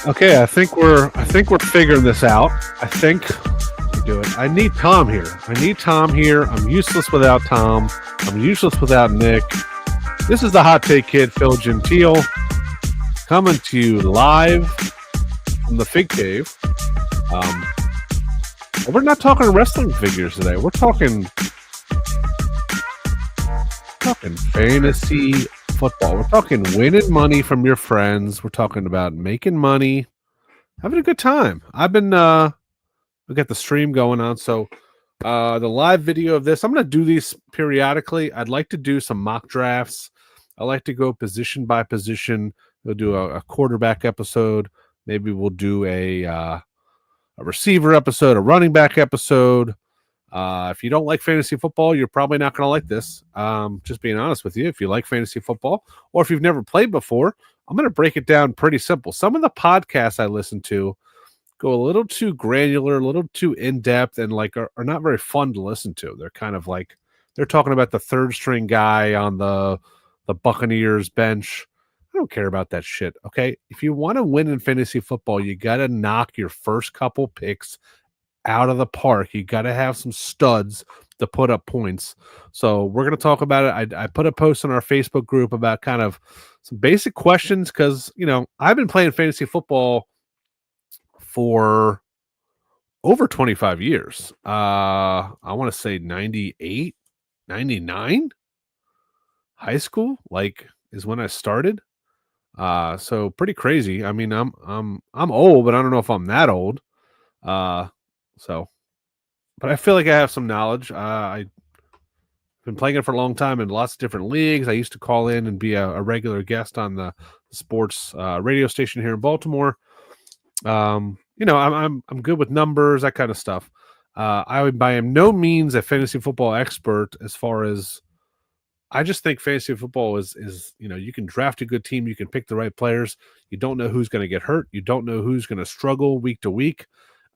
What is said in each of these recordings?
Okay, I think we're figuring this out. I think we do it. I need Tom here. I'm useless without Tom. I'm useless without Nick. This is the Hot Take Kid, Phil Gentile, coming to you live from the Fig Cave. We're not talking wrestling figures today. We're talking fantasy football. We're talking winning money from your friends. We're talking about making money, having a good time. I've been we got the stream going on, so the live video of this, I'm going to do these periodically. I'd like to do some mock drafts. I like to go position by position. We'll do a quarterback episode. Maybe we'll do a receiver episode, a running back episode. If you don't like fantasy football, you're probably not going to like this. Just being honest with you, if you like fantasy football or if you've never played before, I'm going to break it down pretty simple. Some of the podcasts I listen to go a little too granular, a little too in-depth, and are not very fun to listen to. They're kind of like they're talking about the third string guy on the Buccaneers bench. I don't care about that shit. Okay. If you want to win in fantasy football, you got to knock your first couple picks out of the park. You got to have some studs to put up points. So we're going to talk about it. I put a post on our Facebook group about kind of some basic questions because, I've been playing fantasy football for over 25 years. I want to say 98, 99 high school, is when I started. So pretty crazy. I mean, I'm old, but I don't know if I'm that old. But I feel like I have some knowledge. I've been playing it for a long time in lots of different leagues. I used to call in and be a regular guest on the sports radio station here in Baltimore. I'm good with numbers, that kind of stuff. I am no means a fantasy football expert as far as I just think fantasy football is you can draft a good team, you can pick the right players. You don't know who's going to get hurt, you don't know who's going to struggle week to week.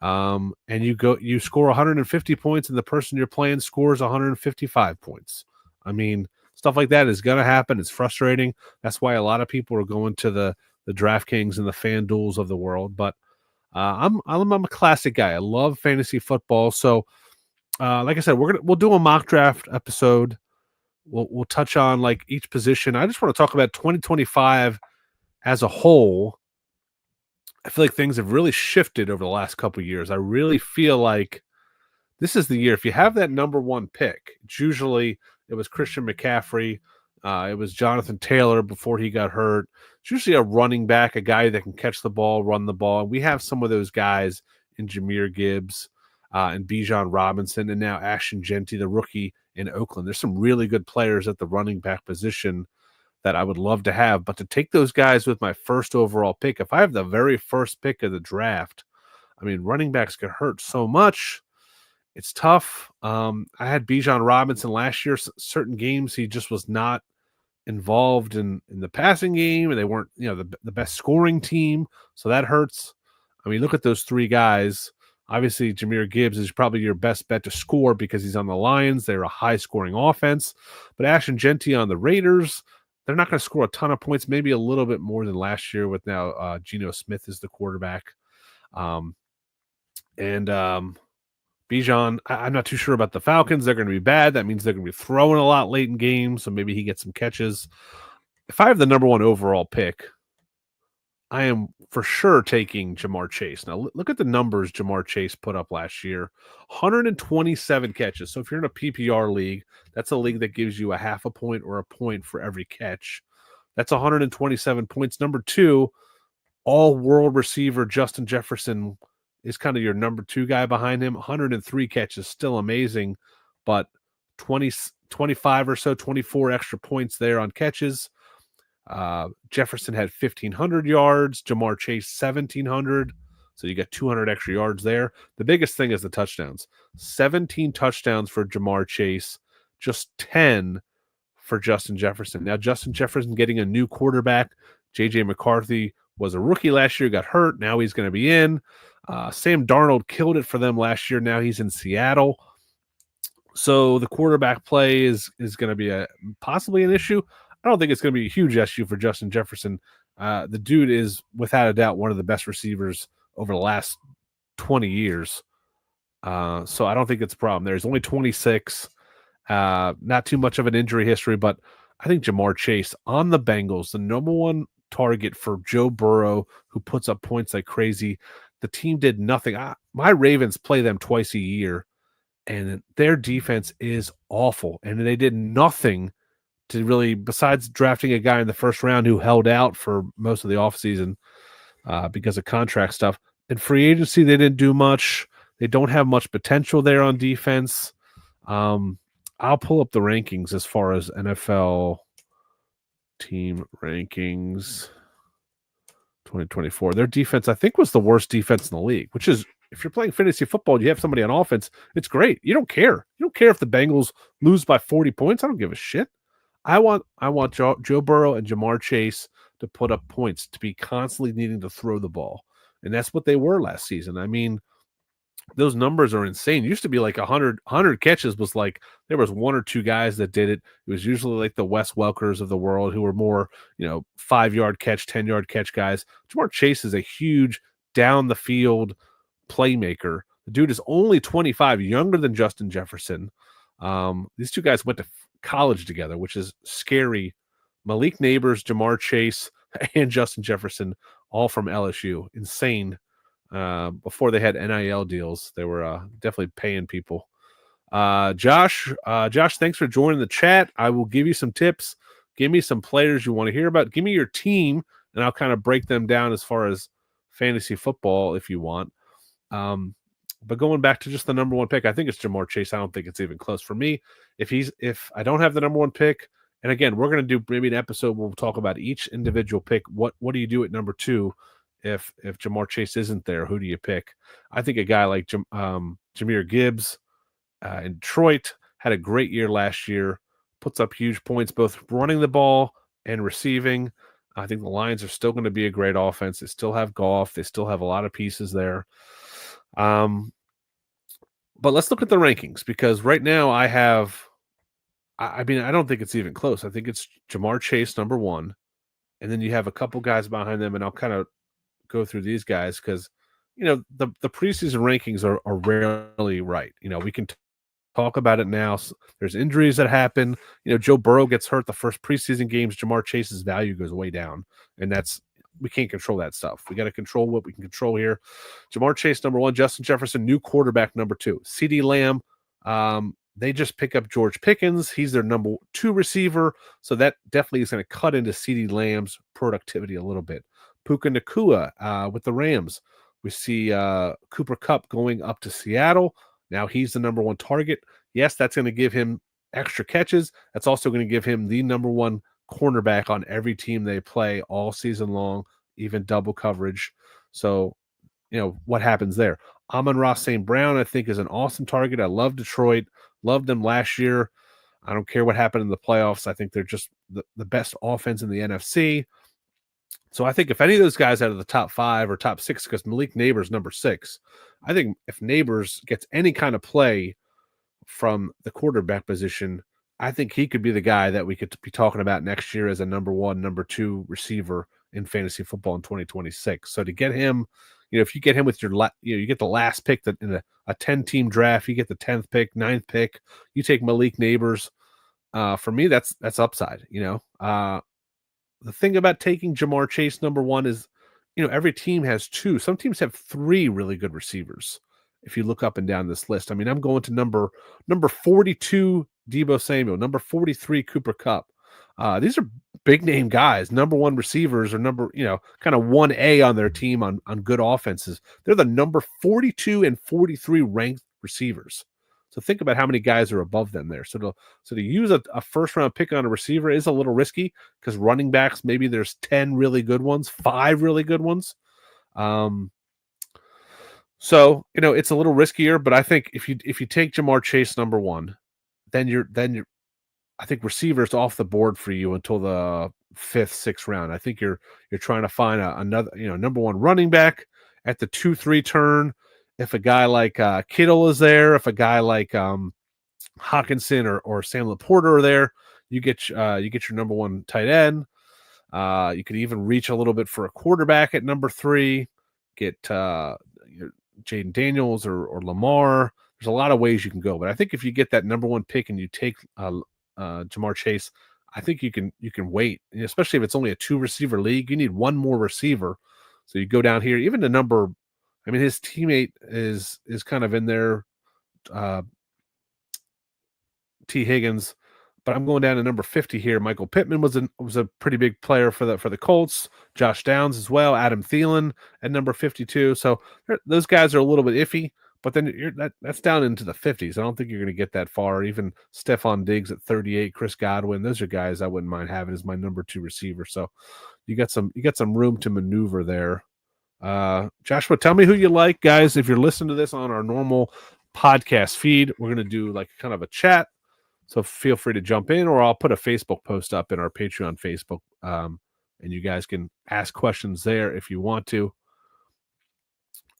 And you score 150 points and the person you're playing scores 155 points. I mean, stuff like that is going to happen. It's frustrating. That's why a lot of people are going to the DraftKings and the FanDuels of the world. But I'm a classic guy. I love fantasy football. So, like I said, we'll do a mock draft episode. We'll touch on each position. I just want to talk about 2025 as a whole. I feel like things have really shifted over the last couple of years. I really feel like this is the year. If you have that number one pick, it was Christian McCaffrey. It was Jonathan Taylor before he got hurt. It's usually a running back, a guy that can catch the ball, run the ball. And we have some of those guys in Jahmyr Gibbs and Bijan Robinson, and now Ashton Jeanty, the rookie in Oakland. There's some really good players at the running back position that I would love to have. But to take those guys with my first overall pick, if I have the very first pick of the draft, I mean, running backs get hurt so much. It's tough. I had Bijan Robinson last year. Certain games he just was not involved in the passing game, and they weren't the best scoring team, so that hurts. I mean, look at those three guys. Obviously Jahmyr Gibbs is probably your best bet to score because he's on the Lions. They're a high scoring offense. But Ashton Jeanty on the Raiders, they're not going to score a ton of points, maybe a little bit more than last year with now Geno Smith is the quarterback. Bijan, I'm not too sure about the Falcons. They're going to be bad. That means they're going to be throwing a lot late in games, so maybe he gets some catches. If I have the number one overall pick, I am for sure taking Ja'Marr Chase. Now, look at the numbers Ja'Marr Chase put up last year. 127 catches. So if you're in a PPR league, that's a league that gives you a half a point or a point for every catch. That's 127 points. Number two, all-world receiver Justin Jefferson is kind of your number two guy behind him. 103 catches, still amazing, but 25 or so, 24 extra points there on catches. Jefferson had 1,500 yards, Ja'Marr Chase 1,700, so you got 200 extra yards there. The biggest thing is the touchdowns. 17 touchdowns for Ja'Marr Chase, just 10 for Justin Jefferson. Now, Justin Jefferson getting a new quarterback. J.J. McCarthy was a rookie last year, got hurt. Now he's going to be in. Sam Darnold killed it for them last year. Now he's in Seattle. So the quarterback play is going to be possibly an issue. I don't think it's going to be a huge issue for Justin Jefferson. The dude is without a doubt one of the best receivers over the last 20 years. So I don't think it's a problem. There's only 26, not too much of an injury history, but I think Jamar Chase on the Bengals, the number one target for Joe Burrow, who puts up points like crazy. The team did nothing. My Ravens play them twice a year, and their defense is awful. And they did nothing to really, besides drafting a guy in the first round who held out for most of the offseason because of contract stuff. In free agency, they didn't do much. They don't have much potential there on defense. I'll pull up the rankings as far as NFL team rankings 2024. Their defense, I think, was the worst defense in the league, which is, if you're playing fantasy football, you have somebody on offense, it's great. You don't care. You don't care if the Bengals lose by 40 points. I don't give a shit. I want Joe Burrow and Jamar Chase to put up points, to be constantly needing to throw the ball. And that's what they were last season. I mean, those numbers are insane. It used to be like 100 catches was like there was one or two guys that did it. It was usually like the Wes Welkers of the world who were more, 5-yard catch, 10-yard catch guys. Jamar Chase is a huge down the field playmaker. The dude is only 25, younger than Justin Jefferson. These two guys went to college together, which is scary. Malik Neighbors, Jamar Chase, and Justin Jefferson, all from LSU. Insane. Before they had NIL deals, they were definitely paying people. Josh, thanks for joining the chat. I will give you some tips. Give me some players you want to hear about. Give me your team, and I'll kind of break them down as far as fantasy football if you want. But going back to just the number one pick, I think it's Jamar Chase. I don't think it's even close for me. If I don't have the number one pick, and again, we're going to do maybe an episode where we'll talk about each individual pick. What do you do at number two if Jamar Chase isn't there? Who do you pick? I think a guy like Jahmyr Gibbs in Detroit had a great year last year, puts up huge points both running the ball and receiving. I think the Lions are still going to be a great offense. They still have Goff. They still have a lot of pieces there. But let's look at the rankings, because right now I don't think it's even close. I think it's Jamar Chase number one, and then you have a couple guys behind them, and I'll kind of go through these guys because the preseason rankings are rarely right. We can talk about it now. There's injuries that happen. Joe Burrow gets hurt the first preseason games. Jamar Chase's value goes way down, and we can't control that stuff. We got to control what we can control here. Jamar Chase, number one. Justin Jefferson, new quarterback, number two. CeeDee Lamb, they just pick up George Pickens. He's their number two receiver, so that definitely is going to cut into CeeDee Lamb's productivity a little bit. Puka Nacua with the Rams. We see Cooper Kupp going up to Seattle. Now he's the number one target. Yes, that's going to give him extra catches. That's also going to give him the number one cornerback on every team they play all season long, even double coverage. So, what happens there? Amon-Ra St. Brown, I think, is an awesome target. I love Detroit. Loved them last year. I don't care what happened in the playoffs. I think they're just the best offense in the NFC. So I think if any of those guys out of the top 5 or top 6, because Malik Neighbors number 6, I think if Neighbors gets any kind of play from the quarterback position, I think he could be the guy that we could be talking about next year as a number 1, number 2 receiver in fantasy football in 2026. So to get him, if you get him with you get the last pick in a 10-team draft, you get the 10th pick, 9th pick, you take Malik Neighbors. For me, that's upside. The thing about taking Jamar Chase number 1 is, every team has 2. Some teams have 3 really good receivers. If you look up and down this list, I mean, I'm going to number 42, Deebo Samuel, number 43, Cooper Kupp. These are big name guys, number 1 receivers, or kind of 1A on their team on good offenses. They're the number 42 and 43 ranked receivers. So think about how many guys are above them there. So to use a first round pick on a receiver is a little risky, because running backs, maybe there's 10 really good ones, 5 really good ones. So it's a little riskier, but I think if you take Jamar Chase number 1, then you're I think receivers off the board for you until the 5th, 6th round. I think you're trying to find another number 1 running back at the 2-3 turn. If a guy like Kittle is there, if a guy like Hawkinson or Sam Laporta are there, you get your number 1 tight end. You could even reach a little bit for a quarterback at number 3. Get Jaden Daniels or Lamar. There's a lot of ways you can go, but I think if you get that number 1 pick and you take Jamar Chase, I think you can wait, especially if it's only a 2 receiver league. You need one more receiver, so you go down here. Even the number, I mean, his teammate is kind of in there, T. Higgins, but I'm going down to number 50 here. Michael Pittman was a pretty big player for the Colts. Josh Downs as well. Adam Thielen at number 52. So those guys are a little bit iffy, but then that's down into the 50s. I don't think you're going to get that far. Even Stephon Diggs at 38, Chris Godwin. Those are guys I wouldn't mind having as my number 2 receiver. So you got some room to maneuver there. Joshua, tell me who you like, guys. If you're listening to this on our normal podcast feed, we're going to do like kind of a chat. So feel free to jump in, or I'll put a Facebook post up in our Patreon Facebook, and you guys can ask questions there if you want to.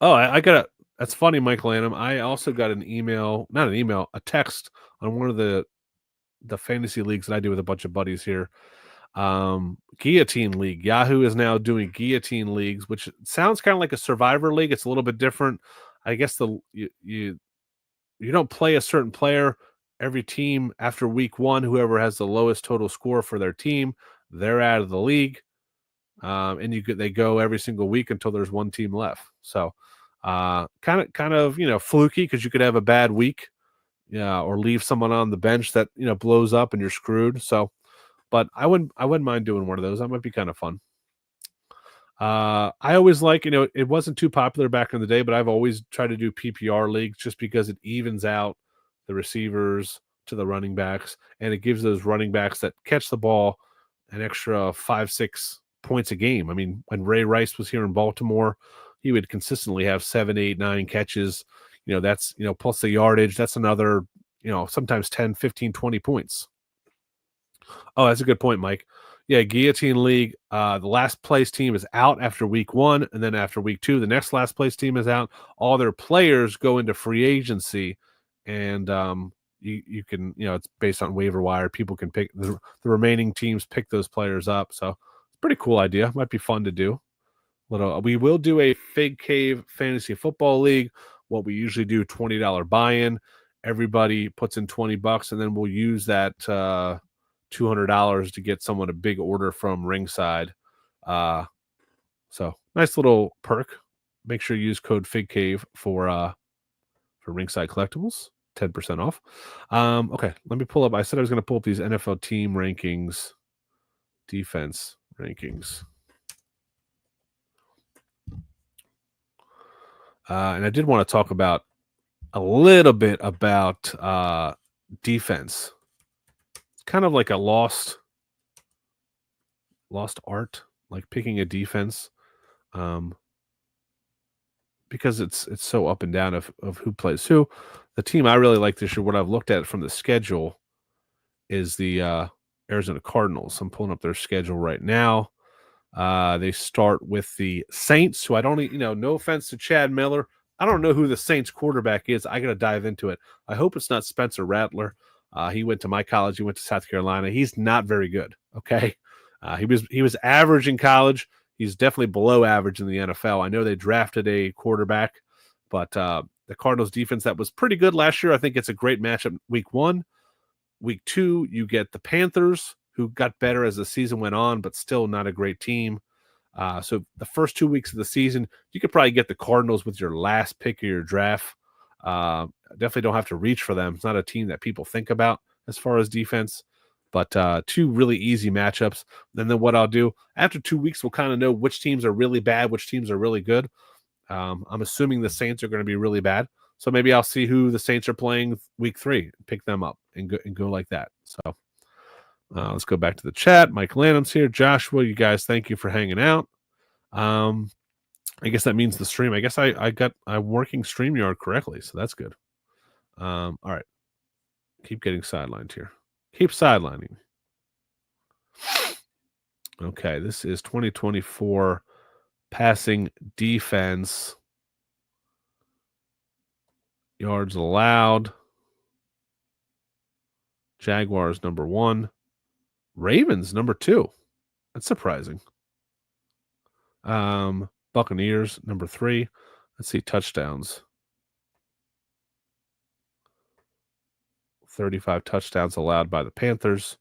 Oh, I got that's funny, Michael Lanham. I also got a text on one of the fantasy leagues that I do with a bunch of buddies here. Guillotine League. Yahoo is now doing Guillotine Leagues, which sounds kind of like a Survivor League. It's a little bit different. I guess you don't play a certain player. Every team after week 1, whoever has the lowest total score for their team, they're out of the league. And they go every single week until there's one team left. So kind of fluky, because you could have a bad week, or leave someone on the bench that blows up and you're screwed. So, but I wouldn't mind doing one of those. That might be kind of fun. I always like, it wasn't too popular back in the day, but I've always tried to do PPR leagues just because it evens out the receivers to the running backs, and it gives those running backs that catch the ball an extra 5-6 points a game. I mean, when Ray Rice was here in Baltimore, he would consistently have 7, 8, 9 catches. That's, plus the yardage, that's another, sometimes 10, 15, 20 points. Oh, that's a good point, Mike. Yeah, Guillotine League, the last place team is out after week 1, and then after week 2, the next last place team is out. All their players go into free agency, and you can, it's based on waiver wire. People can pick the remaining teams, pick those players up. So it's a pretty cool idea. Might be fun to do. We will do a Fig Cave Fantasy Football League. What we usually do, $20 buy-in. Everybody puts in $20, and then we'll use that $200 to get someone a big order from Ringside. So nice little perk. Make sure you use code FigCave for Ringside Collectibles, 10% off. Okay, let me pull up. I said I was going to pull up these NFL team rankings, defense rankings. And I did want to talk about a little bit about defense. It's kind of like a lost art, like picking a defense, because it's so up and down of who plays who. The team I really like this year, what I've looked at from the schedule, is the Arizona Cardinals. I'm pulling up their schedule right now. They start with the Saints, who I don't, no offense to Chad Miller, I don't know who the Saints quarterback is. I got to dive into it. I hope it's not Spencer Rattler. He went to my college. He went to South Carolina. He's not very good. Okay. He was average in college. He's definitely below average in the NFL. I know they drafted a quarterback, but the Cardinals defense that was pretty good last year. I think it's a great matchup week 1. Week 2, you get the Panthers, who got better as the season went on, but still not a great team. So the first 2 weeks of the season, you could probably get the Cardinals with your last pick of your draft. Definitely don't have to reach for them. It's not a team that people think about as far as defense, but 2 really easy matchups. And then what I'll do after 2 weeks, we'll kind of know which teams are really bad, which teams are really good. I'm assuming the Saints are going to be really bad. So maybe I'll see who the Saints are playing week 3, pick them up and go like that. So let's go back to the chat. Mike Lanham's here. Joshua, you guys, thank you for hanging out. I guess that means the stream. I guess I'm working StreamYard correctly, so that's good. All right. Keep getting sidelined here. Keep sidelining. Okay, this is 2024 passing defense. Yards allowed. Jaguars number 1. Ravens number 2. That's surprising. Buccaneers, number 3. Let's see, touchdowns. 35 touchdowns allowed by the Panthers.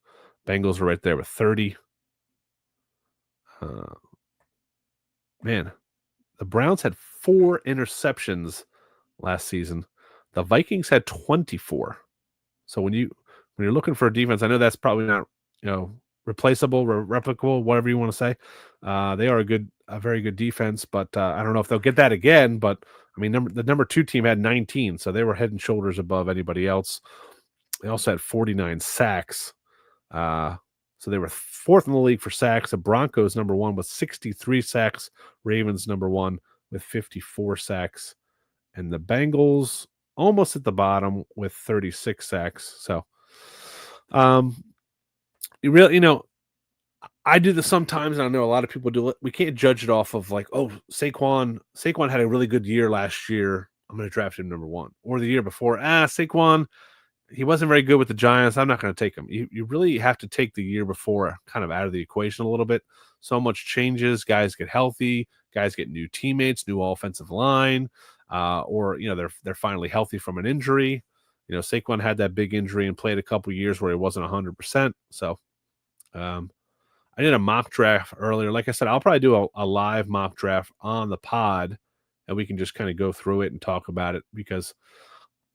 Bengals are right there with 30. Uh, man, the Browns had 4 interceptions last season. The Vikings had 24. So when you're looking for a defense, I know that's probably not, replaceable or replicable, whatever you want to say. They are a very good defense, but I don't know if they'll get that again. But I mean, the number 2 team had 19, so they were head and shoulders above anybody else. They also had 49 sacks. So they were 4th in the league for sacks. The Broncos number 1 with 63 sacks. Ravens number 1 with 54 sacks, and the Bengals almost at the bottom with 36 sacks. So, you really, I do this sometimes, and I know a lot of people do it. We can't judge it off of like, oh, Saquon had a really good year last year. I'm going to draft him number 1, or the year before. Saquon, he wasn't very good with the Giants. I'm not going to take him. You really have to take the year before kind of out of the equation a little bit. So much changes. Guys get healthy. Guys get new teammates, new offensive line, or they're finally healthy from an injury. Saquon had that big injury and played a couple years where he wasn't 100%. So I did a mock draft earlier. Like I said, I'll probably do a live mock draft on the pod, and we can just kind of go through it and talk about it, because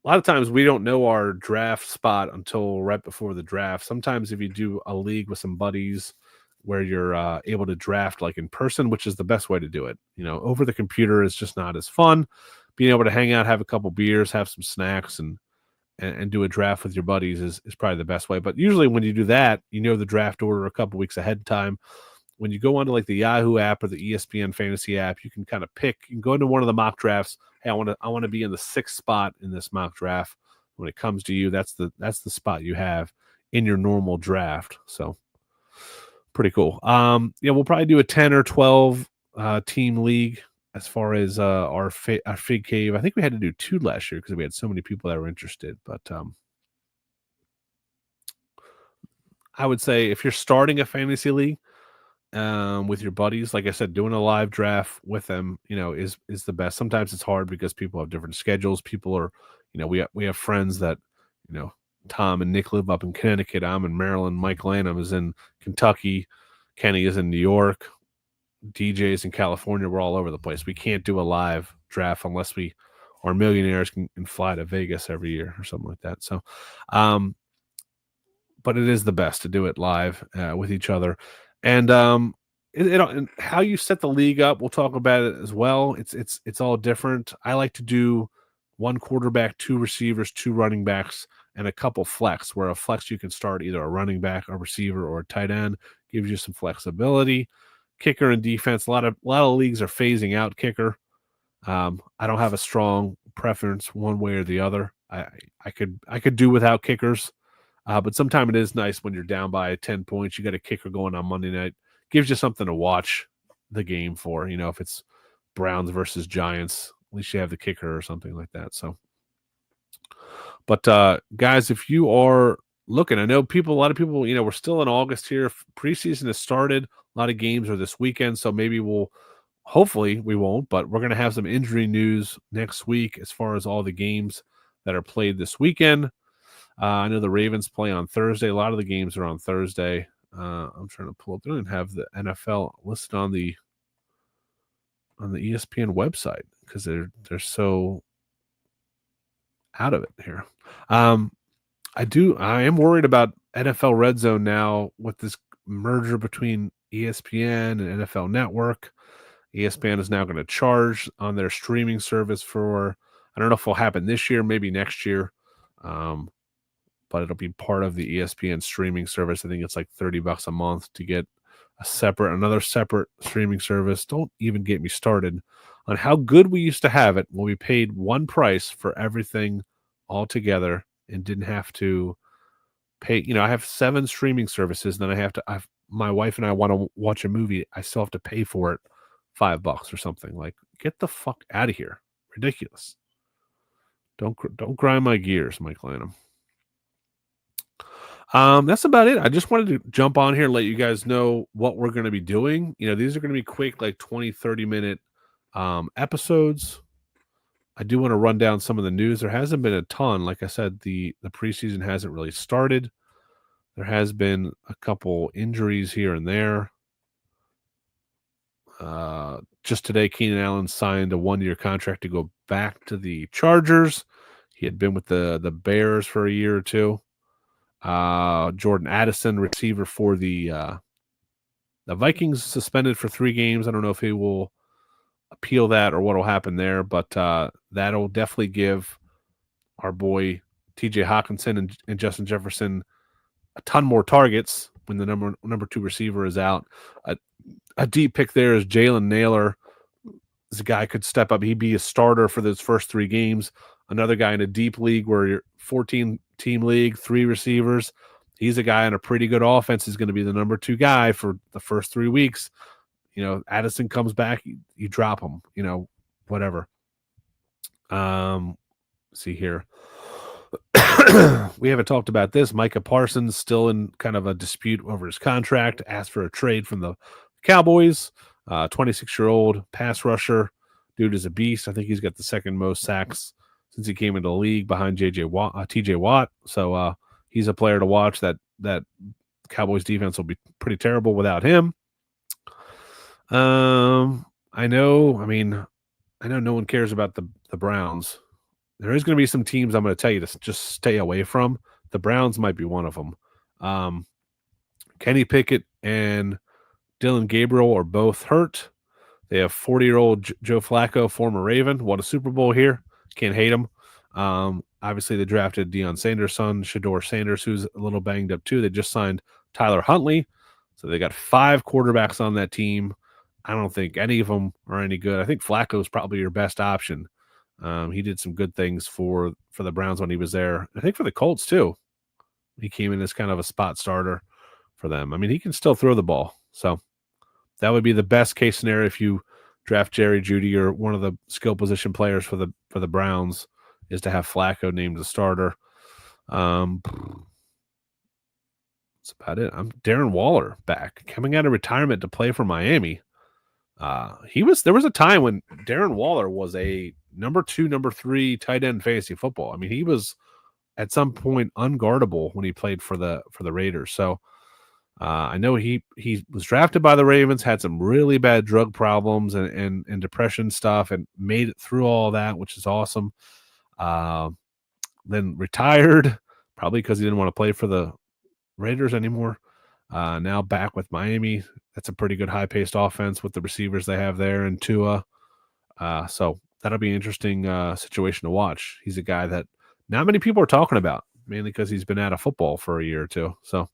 a lot of times we don't know our draft spot until right before the draft. Sometimes if you do a league with some buddies where you're able to draft like in person, which is the best way to do it. Over the computer is just not as fun. Being able to hang out, have a couple beers, have some snacks, and do a draft with your buddies is probably the best way. But usually when you do that, the draft order a couple weeks ahead of time. When you go onto like the Yahoo app or the ESPN fantasy app, you can kind of pick. You can go into one of the mock drafts. Hey, I want to be in the 6th spot in this mock draft. When it comes to you, that's the spot you have in your normal draft. So pretty cool. We'll probably do a 10 or 12 team league as far as our Fig Cave. I think we had to do 2 last year because we had so many people that were interested. But I would say if you're starting a fantasy league, with your buddies, like I said, doing a live draft with them, is the best. Sometimes it's hard because people have different schedules. People are, we have friends that, Tom and Nick live up in Connecticut. I'm in Maryland. Mike Lanham is in Kentucky. Kenny is in New York. DJ's in California. We're all over the place. We can't do a live draft unless we are millionaires and fly to Vegas every year or something like that. So, but it is the best to do it live with each other. And and how you set the league up, we'll talk about it as well. It's all different. I like to do 1 quarterback, 2 receivers, 2 running backs, and a couple flex. Where a flex you can start either a running back, a receiver, or a tight end. Gives you some flexibility. Kicker and defense. A lot of leagues are phasing out kicker. I don't have a strong preference one way or the other. I could do without kickers. But sometimes it is nice when you're down by 10 points. You got a kicker going on Monday night. Gives you something to watch the game for. If it's Browns versus Giants, at least you have the kicker or something like that. So, but guys, if you are looking, I know a lot of people, we're still in August here. Preseason has started. A lot of games are this weekend. So maybe hopefully we won't, but we're going to have some injury news next week as far as all the games that are played this weekend. I know the Ravens play on Thursday. A lot of the games are on Thursday. I'm trying to pull up. They don't have the NFL listed on the ESPN website because they're so out of it here. I am worried about NFL Red Zone now with this merger between ESPN and NFL Network. ESPN is now going to charge on their streaming service for, I don't know if it'll happen this year, maybe next year. But it'll be part of the ESPN streaming service. I think it's like $30 a month to get another separate streaming service. Don't even get me started on how good we used to have it when we paid one price for everything all together and didn't have to pay. I have 7 streaming services, and then my wife and I want to watch a movie. I still have to pay for it $5 or something. Like, get the fuck out of here. Ridiculous. Don't grind my gears, Mike Lanham. That's about it. I just wanted to jump on here and let you guys know what we're going to be doing. These are going to be quick, like 20, 30-minute episodes. I do want to run down some of the news. There hasn't been a ton. Like I said, the preseason hasn't really started. There has been a couple injuries here and there. Just today, Keenan Allen signed a 1-year contract to go back to the Chargers. He had been with the Bears for a year or two. Jordan Addison, receiver for the Vikings, suspended for 3 games. I don't know if he will appeal that or what will happen there, but that'll definitely give our boy TJ Hawkinson and Justin Jefferson a ton more targets when the number 2 receiver is out. A deep pick there is Jalen Nailor. This guy could step up. He'd be a starter for those first 3 games. Another guy in a deep league where you're 14-team league, 3 receivers. He's a guy in a pretty good offense. He's going to be the number 2 guy for the first 3 weeks. Addison comes back, you drop him, whatever. See here. We haven't talked about this. Micah Parsons still in kind of a dispute over his contract, asked for a trade from the Cowboys. 26-year-old pass rusher. Dude is a beast. I think he's got the second most sacks since he came into the league behind TJ Watt. So he's a player to watch. That Cowboys defense will be pretty terrible without him. I know no one cares about the Browns. There is going to be some teams I'm going to tell you to just stay away from. The Browns might be one of them. Kenny Pickett and Dylan Gabriel are both hurt. They have 40-year-old Joe Flacco, former Raven, won a Super Bowl here. Can't hate him. Obviously, they drafted Deion Sanders' son, Shedeur Sanders, who's a little banged up too. They just signed Tyler Huntley. So they got 5 quarterbacks on that team. I don't think any of them are any good. I think Flacco is probably your best option. He did some good things for the Browns when he was there. I think for the Colts too. He came in as kind of a spot starter for them. I mean, he can still throw the ball. So that would be the best case scenario if you draft Jerry Jeudy or one of the skill position players for the Browns, is to have Flacco named the starter. That's about it. Darren Waller back, coming out of retirement to play for Miami. There was a time when Darren Waller was a number 2, number 3 tight end fantasy football. I mean, he was at some point unguardable when he played for the Raiders. So I know he was drafted by the Ravens, had some really bad drug problems and depression stuff, and made it through all that, which is awesome. Then retired, probably because he didn't want to play for the Raiders anymore. Now back with Miami. That's a pretty good high-paced offense with the receivers they have there and Tua. So that'll be an interesting situation to watch. He's a guy that not many people are talking about, mainly because he's been out of football for a year or two. So,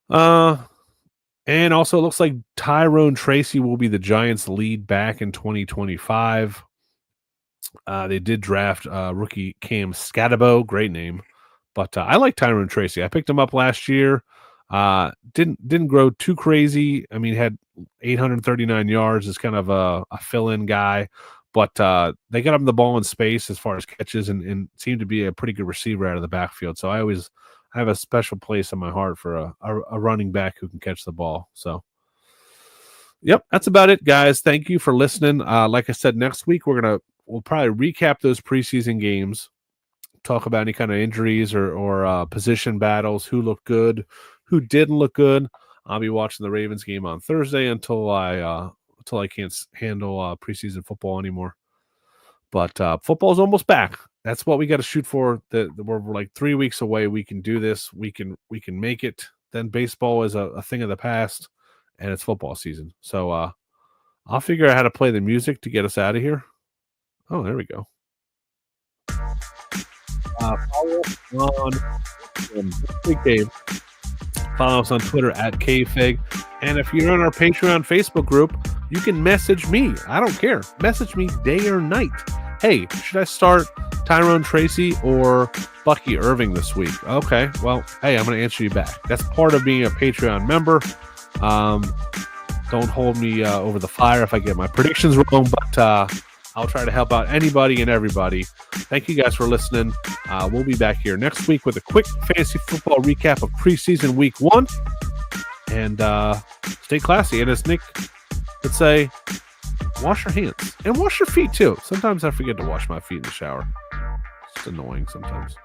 and also it looks like Tyrone Tracy will be the Giants' lead back in 2025. They did draft rookie Cam Scatabo, great name, but I like Tyrone Tracy. I picked him up last year. Didn't grow too crazy. I mean, had 839 yards as kind of a fill-in guy, but they got him the ball in space as far as catches and seemed to be a pretty good receiver out of the backfield. So I have a special place in my heart for a running back who can catch the ball. So, yep, that's about it, guys. Thank you for listening. Like I said, next week we'll probably recap those preseason games, talk about any kind of injuries or position battles, who looked good, who didn't look good. I'll be watching the Ravens game on Thursday until I can't handle preseason football anymore. But football's almost back. That's what we got to shoot for. We're like 3 weeks away. We can do this. We can make it. Then baseball is a thing of the past, and it's football season. So I'll figure out how to play the music to get us out of here. Oh, there we go. Follow us on Big Dave. Follow us on Twitter at KFig. And if you're on our Patreon Facebook group, you can message me. I don't care. Message me day or night. Hey, should I start Tyrone Tracy or Bucky Irving this week? Okay, well, hey, I'm going to answer you back. That's part of being a Patreon member. Don't hold me over the fire if I get my predictions wrong, but I'll try to help out anybody and everybody. Thank you guys for listening. We'll be back here next week with a quick fantasy football recap of preseason week 1. And stay classy. And as Nick would say, wash your hands and wash your feet too. Sometimes I forget to wash my feet in the shower. It's annoying sometimes.